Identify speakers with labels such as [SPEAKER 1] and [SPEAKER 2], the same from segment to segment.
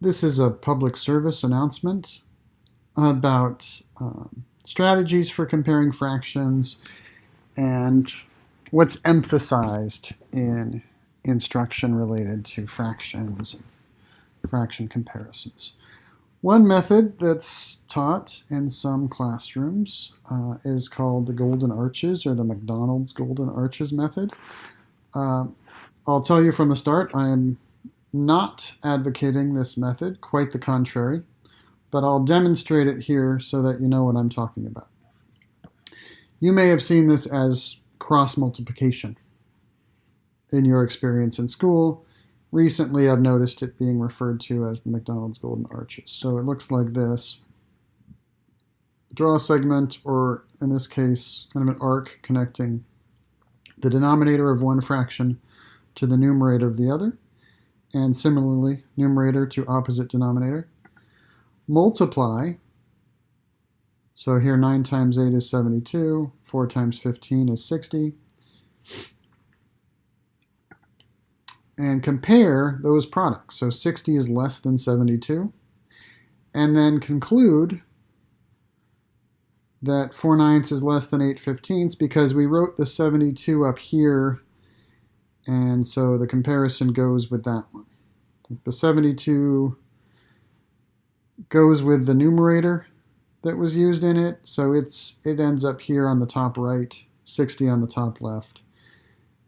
[SPEAKER 1] This is a public service announcement about strategies for comparing fractions and what's emphasized in instruction related to fractions and fraction comparisons. One method that's taught in some classrooms is called the Golden Arches, or the McDonald's Golden Arches method. I'll tell you from the start, I am not advocating this method, quite the contrary, but I'll demonstrate it here so that you know what I'm talking about. You may have seen this as cross multiplication in your experience in school. Recently, I've noticed it being referred to as the McDonald's Golden Arches. So it looks like this. Draw a segment, or in this case, kind of an arc connecting the denominator of one fraction to the numerator of the other, and similarly, numerator to opposite denominator. Multiply. So here 9 times 8 is 72, 4 times 15 is 60. And compare those products. So 60 is less than 72. And then conclude that 4/9 is less than 8/15 because we wrote the 72 up here, and so the comparison goes with that one. The 72 goes with the numerator that was used in it, so it ends up here on the top right, 60 on the top left.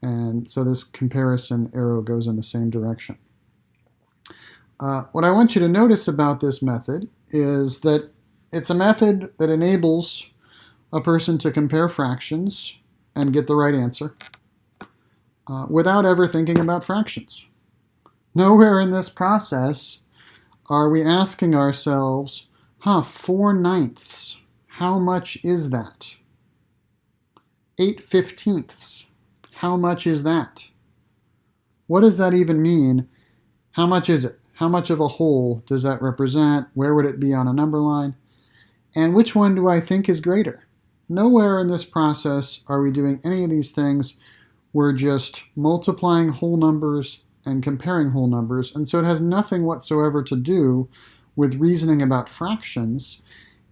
[SPEAKER 1] And so this comparison arrow goes in the same direction. What I want you to notice about this method is that it's a method that enables a person to compare fractions and get the right answer without ever thinking about fractions. Nowhere in this process are we asking ourselves, 4/9, how much is that? 8/15, how much is that? What does that even mean? How much is it? How much of a whole does that represent? Where would it be on a number line? And which one do I think is greater? Nowhere in this process are we doing any of these things. We're just multiplying whole numbers and comparing whole numbers, and so it has nothing whatsoever to do with reasoning about fractions.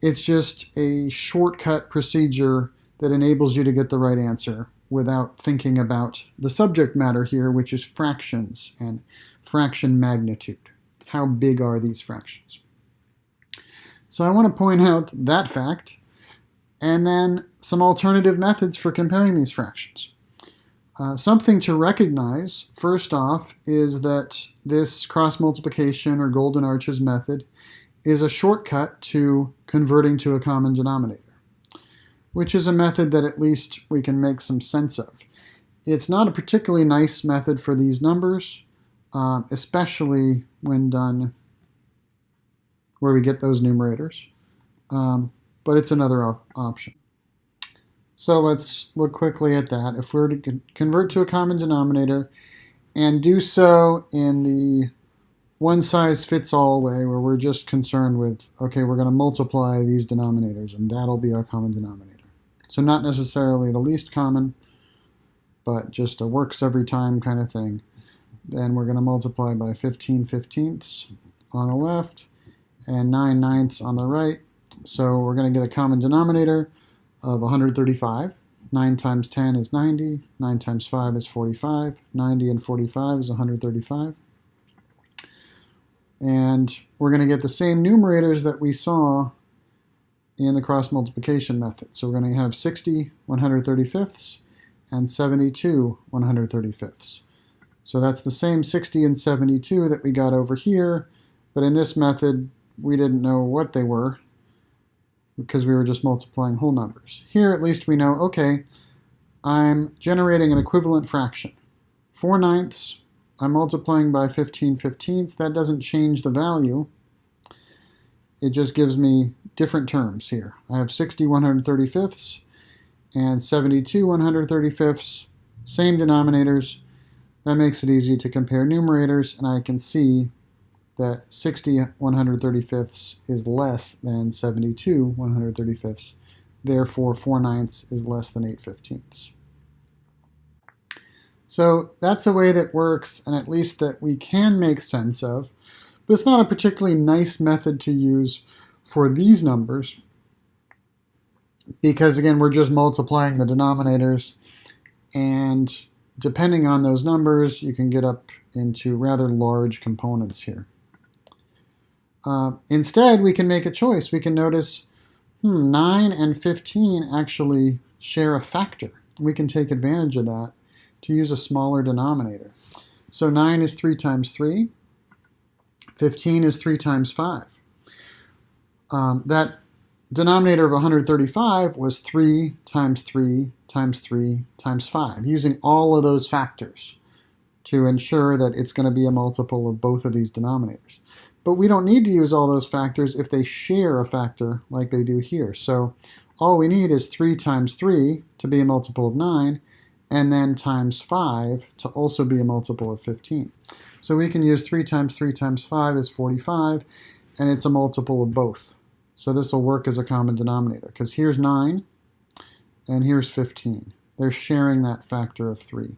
[SPEAKER 1] It's just a shortcut procedure that enables you to get the right answer without thinking about the subject matter here, which is fractions and fraction magnitude. How big are these fractions? So I want to point out that fact, and then some alternative methods for comparing these fractions. Something to recognize, first off, is that this cross multiplication or Golden Arches method is a shortcut to converting to a common denominator, which is a method that at least we can make some sense of. It's not a particularly nice method for these numbers, especially when done where we get those numerators, but it's another option. So let's look quickly at that. If we were to convert to a common denominator and do so in the one-size-fits-all way, where we're just concerned with, okay, we're going to multiply these denominators, and that'll be our common denominator. So not necessarily the least common, but just a works every time kind of thing. Then we're going to multiply by 15/15 on the left and 9/9 on the right. So we're going to get a common denominator of 135. 9 times 10 is 90. 9 times 5 is 45. 90 and 45 is 135. And we're going to get the same numerators that we saw in the cross multiplication method. So we're going to have 60 135ths and 72 135ths. So that's the same 60 and 72 that we got over here, but in this method we didn't know what they were because we were just multiplying whole numbers. Here at least we know, okay, I'm generating an equivalent fraction. 4/9, I'm multiplying by 15/15. That doesn't change the value. It just gives me different terms here. I have 60 135ths and 72 135ths, same denominators. That makes it easy to compare numerators, and I can see that 60 135ths is less than 72 135ths. Therefore, 4/9 is less than 8/15. So that's a way that works, and at least that we can make sense of. But it's not a particularly nice method to use for these numbers because, again, we're just multiplying the denominators, and depending on those numbers, you can get up into rather large components here. Instead, we can make a choice. We can notice 9 and 15 actually share a factor. We can take advantage of that to use a smaller denominator. So 9 is 3 times 3. 15 is 3 times 5. That denominator of 135 was 3 times 3 times 3 times 5, using all of those factors to ensure that it's going to be a multiple of both of these denominators. But we don't need to use all those factors if they share a factor like they do here. So all we need is 3 times 3 to be a multiple of 9, and then times 5 to also be a multiple of 15. So we can use 3 times 3 times 5 is 45, and it's a multiple of both. So this will work as a common denominator, because here's 9, and here's 15. They're sharing that factor of 3.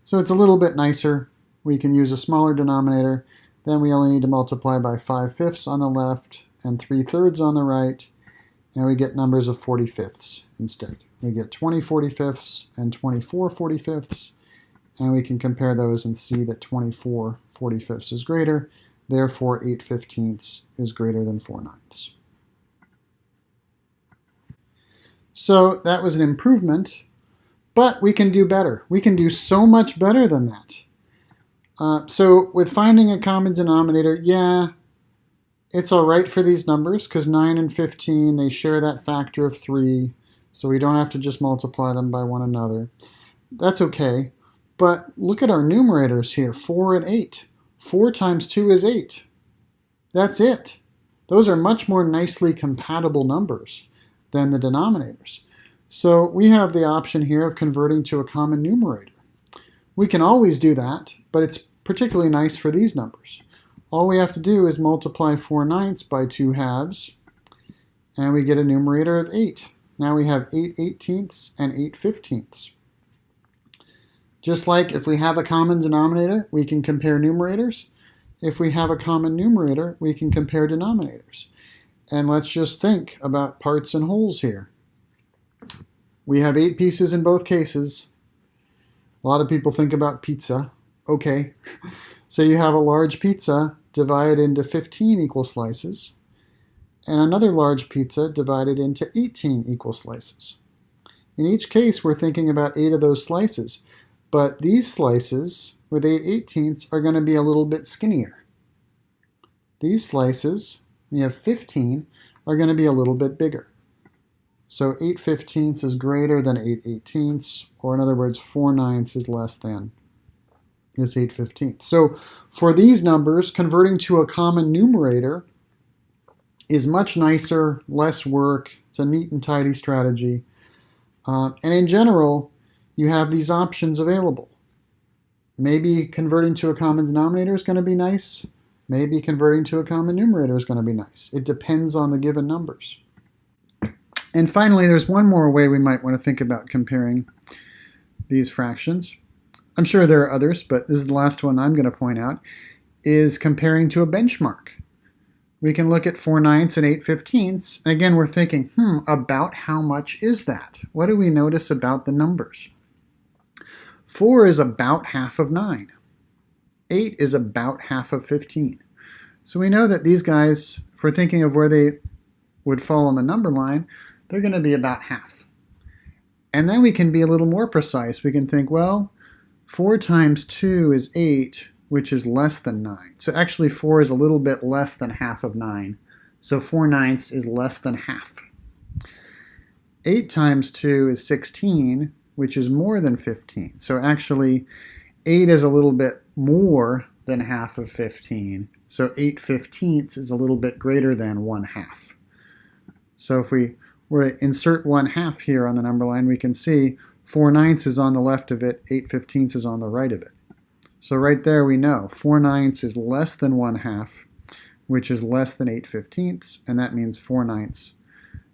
[SPEAKER 1] So it's a little bit nicer. We can use a smaller denominator. Then we only need to multiply by 5/5 on the left and 3/3 on the right, and we get numbers of 45ths instead. We get 20 45ths and 24 45ths, and we can compare those and see that 24 45ths is greater, therefore 8/15 is greater than 4/9. So that was an improvement, but we can do better. We can do so much better than that. So with finding a common denominator, yeah, it's all right for these numbers because 9 and 15, they share that factor of 3, so we don't have to just multiply them by one another. That's okay, but look at our numerators here, 4 and 8. 4 times 2 is 8. That's it. Those are much more nicely compatible numbers than the denominators. So we have the option here of converting to a common numerator. We can always do that, but it's particularly nice for these numbers. All we have to do is multiply 4/9 by 2 halves, and we get a numerator of 8. Now we have 8/18 and 8/15. Just like if we have a common denominator, we can compare numerators. If we have a common numerator, we can compare denominators. And let's just think about parts and wholes here. We have 8 pieces in both cases. A lot of people think about pizza. Okay, so you have a large pizza divided into 15 equal slices, and another large pizza divided into 18 equal slices. In each case, we're thinking about 8 of those slices, but these slices with 8/18 are going to be a little bit skinnier. These slices, we have 15, are going to be a little bit bigger. So 8/15 is greater than 8/18, or in other words, 4/9 is less than this 8/15. So for these numbers, converting to a common numerator is much nicer, less work. It's a neat and tidy strategy. And in general, you have these options available. Maybe converting to a common denominator is going to be nice. Maybe converting to a common numerator is going to be nice. It depends on the given numbers. And finally, there's one more way we might want to think about comparing these fractions. I'm sure there are others, but this is the last one I'm going to point out, is comparing to a benchmark. We can look at 4/9 and 8/15. And again, we're thinking, about how much is that? What do we notice about the numbers? 4 is about half of 9. 8 is about half of 15. So we know that these guys, if we're thinking of where they would fall on the number line, they're going to be about half. And then we can be a little more precise. We can think, well, 4 times 2 is 8, which is less than 9. So actually 4 is a little bit less than half of 9. So 4/9 is less than half. 8 times 2 is 16, which is more than 15. So actually 8 is a little bit more than half of 15. So 8/15 is a little bit greater than 1/2. So if we were to insert 1/2 here on the number line, we can see 4/9 is on the left of it, 8/15 is on the right of it. So right there we know 4/9 is less than 1/2, which is less than 8/15, and that means 4/9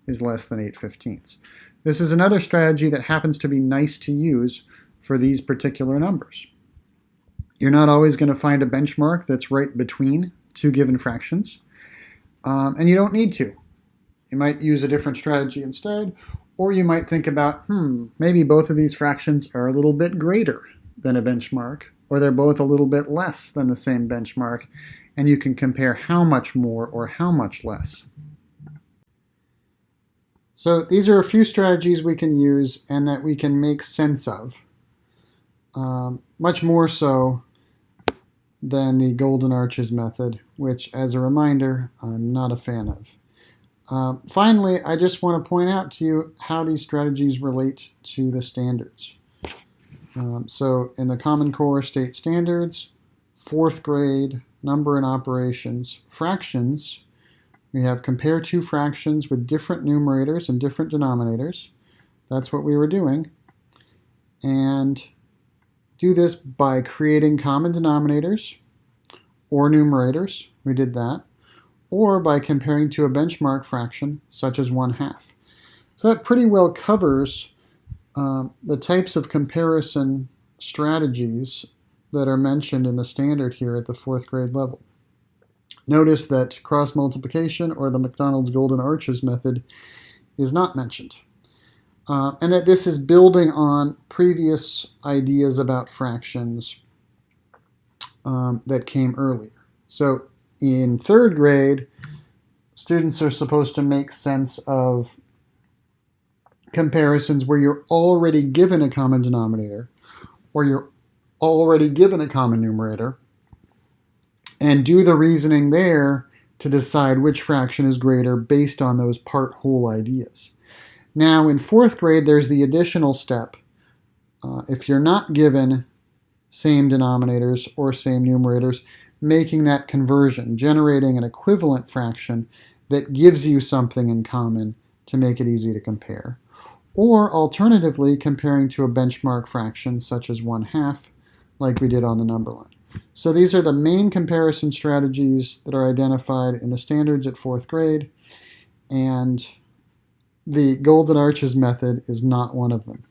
[SPEAKER 1] is less than 8/15. This is another strategy that happens to be nice to use for these particular numbers. You're not always going to find a benchmark that's right between two given fractions, and you don't need to. You might use a different strategy instead, or you might think about, maybe both of these fractions are a little bit greater than a benchmark, or they're both a little bit less than the same benchmark, and you can compare how much more or how much less. So these are a few strategies we can use and that we can make sense of, much more so than the golden arches method, which, as a reminder, I'm not a fan of. Finally, I just want to point out to you how these strategies relate to the standards. So in the Common Core state standards, 4th grade, number and operations, fractions, we have compare two fractions with different numerators and different denominators. That's what we were doing. And do this by creating common denominators or numerators. We did that. Or by comparing to a benchmark fraction, such as 1/2. So that pretty well covers the types of comparison strategies that are mentioned in the standard here at the 4th grade level. Notice that cross multiplication or the McDonald's golden arches method is not mentioned. And that this is building on previous ideas about fractions that came earlier. So in 3rd grade, students are supposed to make sense of comparisons where you're already given a common denominator or you're already given a common numerator, and do the reasoning there to decide which fraction is greater based on those part-whole ideas. Now, in 4th grade, there's the additional step. If you're not given same denominators or same numerators, making that conversion, generating an equivalent fraction that gives you something in common to make it easy to compare. Or alternatively, comparing to a benchmark fraction such as 1/2, like we did on the number line. So these are the main comparison strategies that are identified in the standards at 4th grade, and the golden arches method is not one of them.